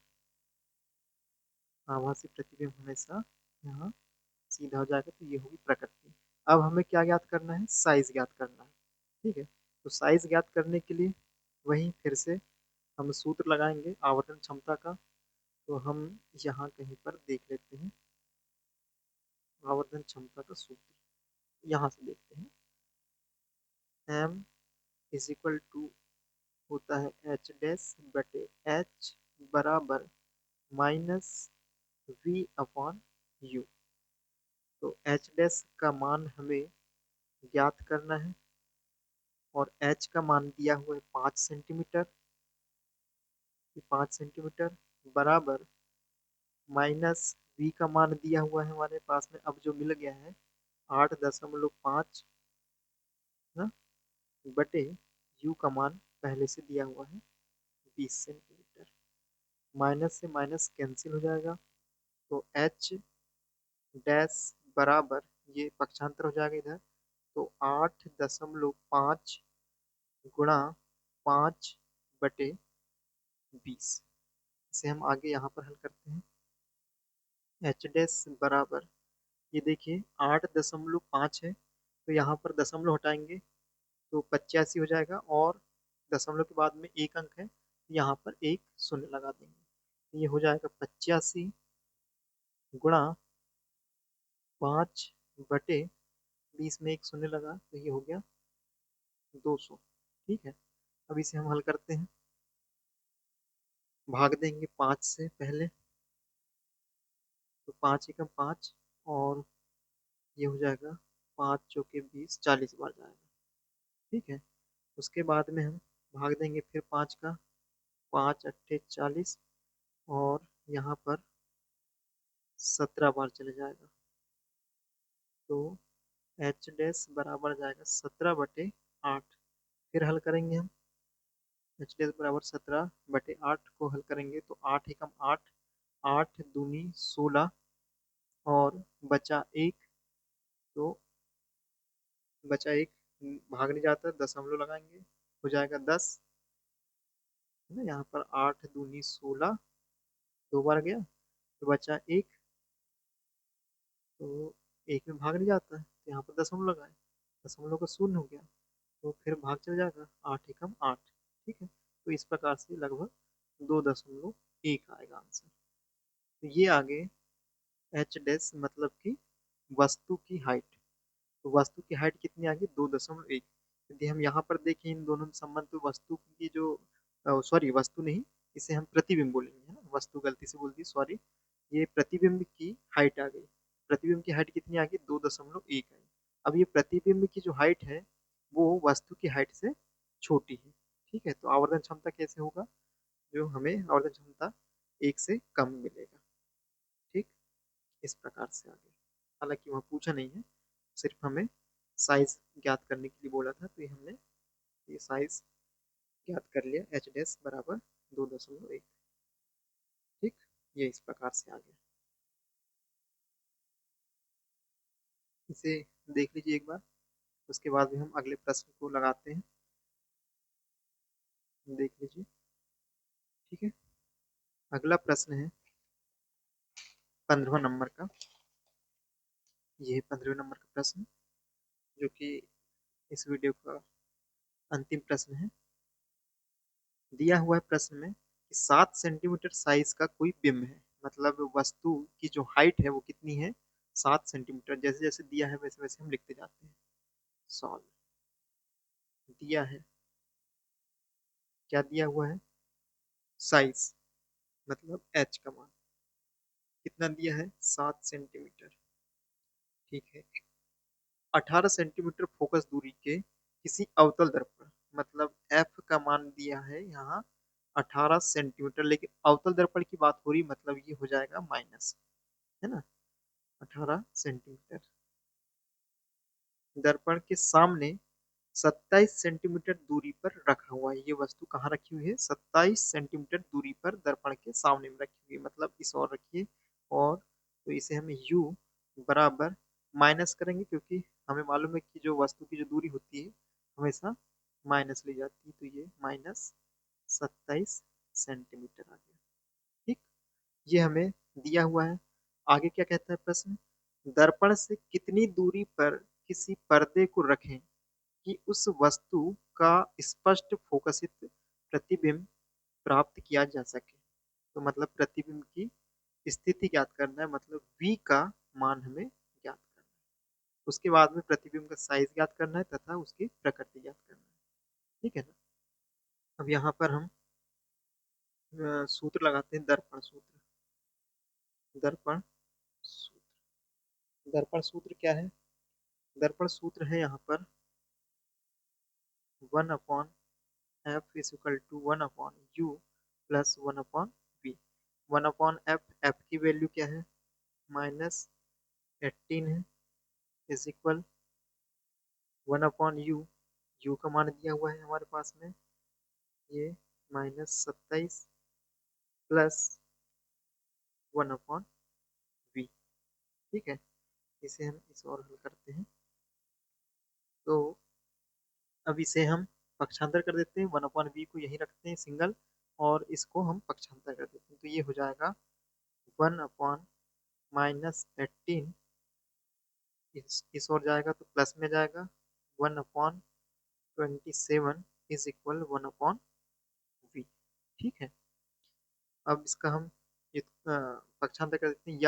आभासी प्रतिबिंब हमेशा यहाँ सीधा हो जाएगा, तो ये होगी प्रकृति। अब हमें क्या ज्ञात करना है, साइज ज्ञात करना है। ठीक है, तो साइज ज्ञात करने के लिए वहीं फिर से हम सूत्र लगाएंगे आवर्तन क्षमता का। तो हम यहाँ कहीं पर देख लेते हैं आवर्तन क्षमता का सूत्र, यहाँ से देखते हैं। m इज इक्वल टू होता है h डैश/h बराबर -v/u। तो h डैश का मान हमें ज्ञात करना है, और h का मान दिया हुआ है 5 सेंटीमीटर, 5 सेंटीमीटर बराबर -v का मान दिया हुआ है हमारे पास में, अब जो मिल गया है 8.5 ना, बटे u का मान पहले से दिया हुआ है 20 सेंटीमीटर। माइनस से माइनस कैंसिल हो जाएगा, तो h डैश बराबर, ये पक्षांतर हो जाएगा इधर, तो 8.5 गुणा 5/20। इसे हम आगे यहाँ पर हल करते हैं। एच डैश बराबर, ये देखिए 8.5 है, तो यहाँ पर दशमलव हटाएंगे तो 85 हो जाएगा, और दशमलव के बाद में एक अंक है, यहाँ पर एक शून्य लगा देंगे, ये हो जाएगा 85 गुणा 5/20 में एक शून्य लगा, तो ये हो गया 200। ठीक है, अब इसे हम हल करते हैं, भाग देंगे 5 से पहले, तो 5 एकम 5, और ये हो जाएगा 5 चौके 20, 40 बार जाएगा। ठीक है, उसके बाद में हम भाग देंगे फिर 5 का, 5 अट्ठे 40, और यहाँ पर 17 बार चले जाएगा, तो एच डैश बराबर जाएगा 17/8। फिर हल करेंगे हम, एच डैश बराबर 17/8 को हल करेंगे, तो 8 एकम 8, 8 दूनी 16, और बचा एक, तो बचा एक, भाग नहीं जाता, दशमलव लगाएंगे, हो जाएगा 10, है ना, यहाँ पर 8 दूनी 16, 2 बार गया, तो बचा एक, तो एक में भाग नहीं जाता है, तो यहाँ पर दशमलव लगाए, दशमलव का शून्य हो गया, तो फिर भाग चल जाएगा, 8 एकम 8। ठीक है, तो इस प्रकार से लगभग 2.1 आएगा आंसर। तो ये आगे एच डैश मतलब कि वस्तु की हाइट, तो वस्तु की हाइट कितनी आ गई, 2.1। यदि हम यहाँ पर देखें इन दोनों में संबंध, तो वस्तु की जो, सॉरी वस्तु नहीं, इसे हम प्रतिबिंब बोलेंगे, है ना, वस्तु गलती से बोल दी, सॉरी, ये प्रतिबिंब की हाइट आ गई, प्रतिबिंब की हाइट कितनी आ गई, 2.1 आई। अब ये प्रतिबिंब की जो हाइट है वो वस्तु की हाइट से छोटी है। ठीक है, तो आवर्धन क्षमता कैसे होगा, जो हमें आवर्धन क्षमता 1 से कम मिलेगा। ठीक, इस प्रकार से आगे, हालांकि वहाँ पूछा नहीं है, सिर्फ हमें साइज ज्ञात करने के लिए बोला था, तो ये हमने ये साइज ज्ञात कर लिया, एच डैश बराबर 2.1। ठीक, ये इस प्रकार से आ गया। इसे देख लीजिए एक बार, उसके बाद भी हम अगले प्रश्न को लगाते हैं। देख लीजिए। ठीक है, अगला प्रश्न है 15वां नंबर का। ये है 15वें नंबर का प्रश्न, जो कि इस वीडियो का अंतिम प्रश्न है। दिया हुआ है प्रश्न में कि 7 सेंटीमीटर साइज का कोई बिंब है, मतलब वस्तु की जो हाइट है वो कितनी है, 7 सेंटीमीटर। जैसे जैसे दिया है वैसे वैसे हम लिखते जाते हैं। सॉल्व। दिया है, क्या दिया हुआ है, साइज, मतलब एच का मान कितना दिया है, 7 सेंटीमीटर। ठीक है, 18 सेंटीमीटर फोकस दूरी के किसी अवतल दर्पण, मतलब एफ का मान दिया है यहाँ 18 सेंटीमीटर, लेकिन अवतल दर्पण की बात हो रही, मतलब ये हो जाएगा माइनस, है ना। 18 सेंटीमीटर दर्पण के सामने 27 सेंटीमीटर दूरी पर रखा हुआ है। ये वस्तु कहाँ रखी हुई है, 27 सेंटीमीटर दूरी पर दर्पण के सामने में रखी हुई है, मतलब इस ओर रखिए। और तो इसे हम u बराबर माइनस करेंगे, क्योंकि हमें मालूम है कि जो वस्तु की जो दूरी होती है हमेशा माइनस ली जाती है, तो ये माइनस 27 सेंटीमीटर आ गया। ठीक, ये हमें दिया हुआ है। आगे क्या कहता है प्रश्न, दर्पण से कितनी दूरी पर किसी पर्दे को रखें कि उस वस्तु का स्पष्ट फोकसित प्रतिबिंब प्राप्त किया जा सके। तो मतलब प्रतिबिंब की स्थिति ज्ञात करना है, मतलब v का मान हमें ज्ञात करना है। उसके बाद में प्रतिबिंब का साइज ज्ञात करना है तथा उसकी प्रकृति ज्ञात करना है। ठीक है ना। अब यहाँ पर हम सूत्र लगाते हैं, दर्पण सूत्र। दर्पण सूत्र, दर्पण सूत्र क्या है, दर्पण सूत्र है यहाँ पर 1/f = 1/u plus 1/v। 1/f, F की वैल्यू क्या है, -18 है, इज इक्वल 1/u, u का मान दिया हुआ है हमारे पास में, ये -27 प्लस 1/v। ठीक है, इसे हम इस और हल करते हैं, तो अब इसे हम पक्षांतर कर देते हैं, 1/v को यहीं रखते हैं सिंगल, और इसको हम पक्षांतर कर देते हैं, तो ये हो जाएगा 1/-18, इस ओर जाएगा तो प्लस में जाएगा, 1/27 इज इक्वल 1/v। ठीक है, अब इसका हम ये पक्षांतर कर देते हैं,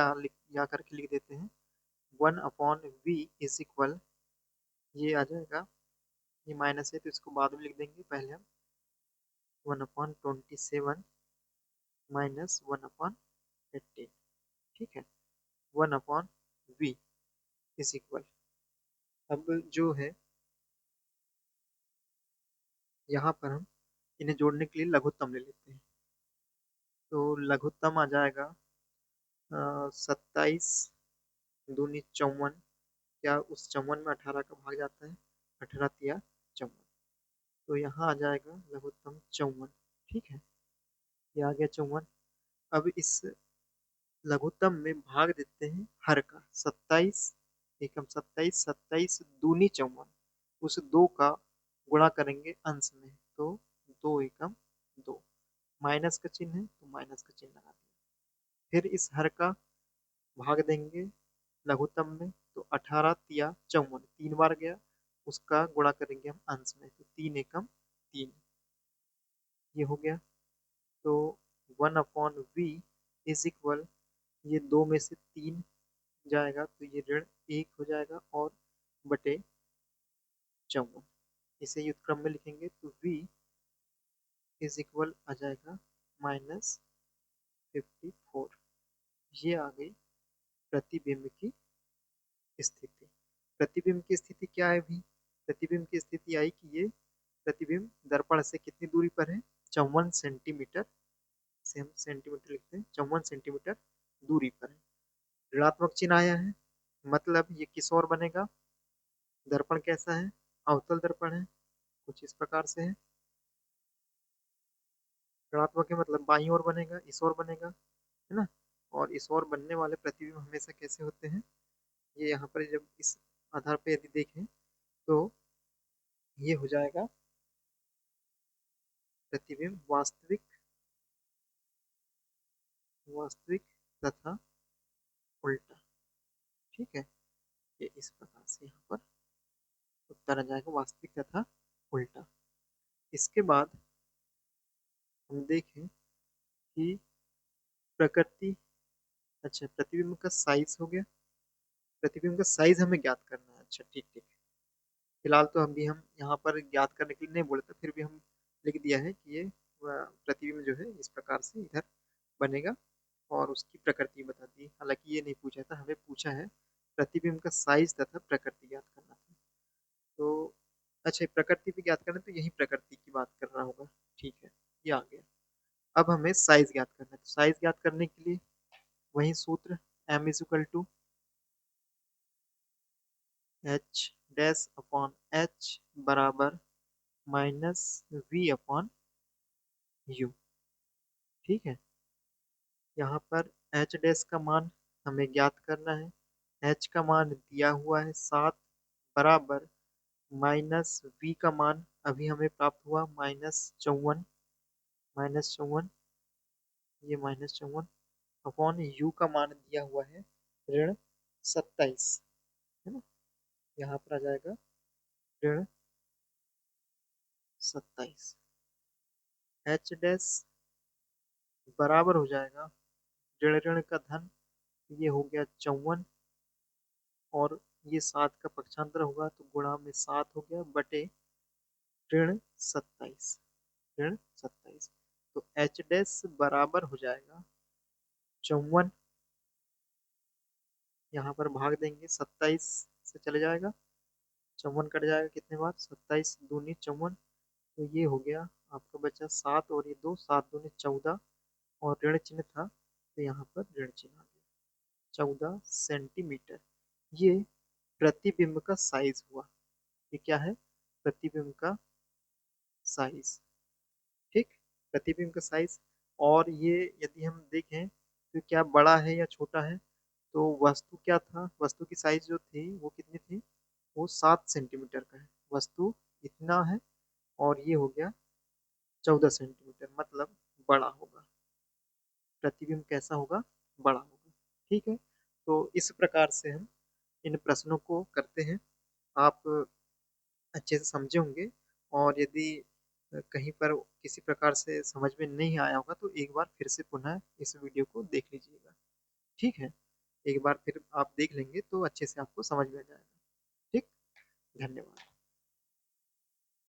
या करके लिख देते हैं, 1/v इज इक्वल, ये आ जाएगा, ये माइनस है तो इसको बाद में लिख देंगे, पहले हम 1/27 माइनस 1/18। ठीक है, 1/v इज इक्वल, अब जो है यहाँ पर हम इन्हें जोड़ने के लिए लघुत्तम ले लेते हैं, तो लघुत्तम आ जाएगा 27 दूनी 54, क्या उस 54 में 18 का भाग जाता है, 18 तिया 54, तो यहाँ आ जाएगा लघुत्तम 54। ठीक है, ये आ गया 54। अब इस लघुत्तम में भाग देते हैं हर का, 27 एकम 27, 27 दूनी 54, उस दो का गुणा करेंगे अंश में, तो 2 एकम 2, माइनस का चिन्ह है तो माइनस का चिन्ह लगा दिया। फिर इस हर का भाग देंगे लघुत्तम में, तो 18 तिया 54 तीन बार गया, उसका गुणा करेंगे हम अंश में, तो 3 एकम 3, ये हो गया। तो 1/v इज इक्वल, ये दो में से 3 जाएगा तो ये ऋण 1 हो जाएगा, और बटे 54, इसे व्युत्क्रम में लिखेंगे तो v इज इक्वल आ जाएगा -54। ये आ गई प्रतिबिंब की स्थिति। प्रतिबिंब की स्थिति क्या है भी, प्रतिबिंब की स्थिति आई कि ये प्रतिबिंब दर्पण से कितनी दूरी पर है, 54 सेंटीमीटर, से हम सेंटीमीटर लिखते हैं, 54 सेंटीमीटर दूरी पर है। ऋणात्मक चिन्ह आया है, मतलब ये किस ओर बनेगा, दर्पण कैसा है, अवतल दर्पण है, कुछ इस प्रकार से है। ऋणात्मक है मतलब बाईं ओर बनेगा, इस ओर बनेगा, है ना। और इस ओर बनने वाले प्रतिबिंब हमेशा कैसे होते हैं, ये यहाँ पर जब इस आधार पे यदि देखें तो ये हो जाएगा प्रतिबिंब वास्तविक वास्तविक तथा उल्टा। ठीक है, ये इस प्रकार से यहाँ पर उत्तर आ जाएगा वास्तविक तथा उल्टा। इसके बाद हम देखें कि प्रकृति, अच्छा प्रतिबिंब का साइज हो गया, प्रतिबिंब का साइज हमें ज्ञात करना है। अच्छा ठीक ठीक, फिलहाल तो हम यहाँ पर ज्ञात करने के लिए नहीं बोले थे, फिर भी हम लिख दिया है कि ये प्रतिबिंब जो है इस प्रकार से इधर बनेगा और उसकी प्रकृति बता दी। हालांकि ये नहीं पूछा था, हमें पूछा है प्रतिबिंब का साइज तथा प्रकृति ज्ञात करना था। तो अच्छा प्रकृति भी ज्ञात करना, तो यही प्रकृति की बात कर रहा होगा। ठीक है, ये आ गया। अब हमें साइज ज्ञात करना है, तो साइज ज्ञात करने के लिए वही सूत्र m is equal to H dash upon H बराबर माइनस वी अपॉन यू। ठीक है, यहाँ पर एच डैश का मान हमें ज्ञात करना है। एच का मान दिया हुआ है 7 बराबर माइनस वी का मान अभी हमें प्राप्त हुआ -54, -54, ये -54 अपॉन यू का मान दिया हुआ है -27, है ना। यहाँ पर आ जाएगा -27। एच डैश बराबर हो जाएगा ऋण ऋण का धन, ये हो गया 54 और ये 7 का पक्षांतर होगा तो गुणा में 7 हो गया बटे -27, -27। तो एच डैश बराबर हो जाएगा 54, यहाँ पर भाग देंगे 27 से चले जाएगा, 54 कट जाएगा कितने बार, 27 दूनी 54, तो ये हो गया आपका बचा 7 और ये 2, 7 दूनी 14 और ऋण चिन्ह था तो यहाँ पर ऋण चिन्ह आ गया 14 सेंटीमीटर। ये प्रतिबिंब का साइज हुआ। ये क्या है, प्रतिबिंब का साइज। ठीक, प्रतिबिंब का साइज। और ये यदि हम देखें तो क्या बड़ा है या छोटा है, तो वस्तु क्या था, वस्तु की साइज जो थी वो कितनी थी, वो 7 सेंटीमीटर का है, वस्तु इतना है और ये हो गया 14 सेंटीमीटर, मतलब बड़ा होगा। प्रतिबिंब कैसा होगा, बड़ा होगा। ठीक है, तो इस प्रकार से हम इन प्रश्नों को करते हैं। आप अच्छे से समझे होंगे और यदि कहीं पर किसी प्रकार से समझ में नहीं आया होगा तो एक बार फिर से पुनः इस वीडियो को देख लीजिएगा। ठीक है, एक बार फिर आप देख लेंगे तो अच्छे से आपको समझ में आ जाएगा। ठीक, धन्यवाद।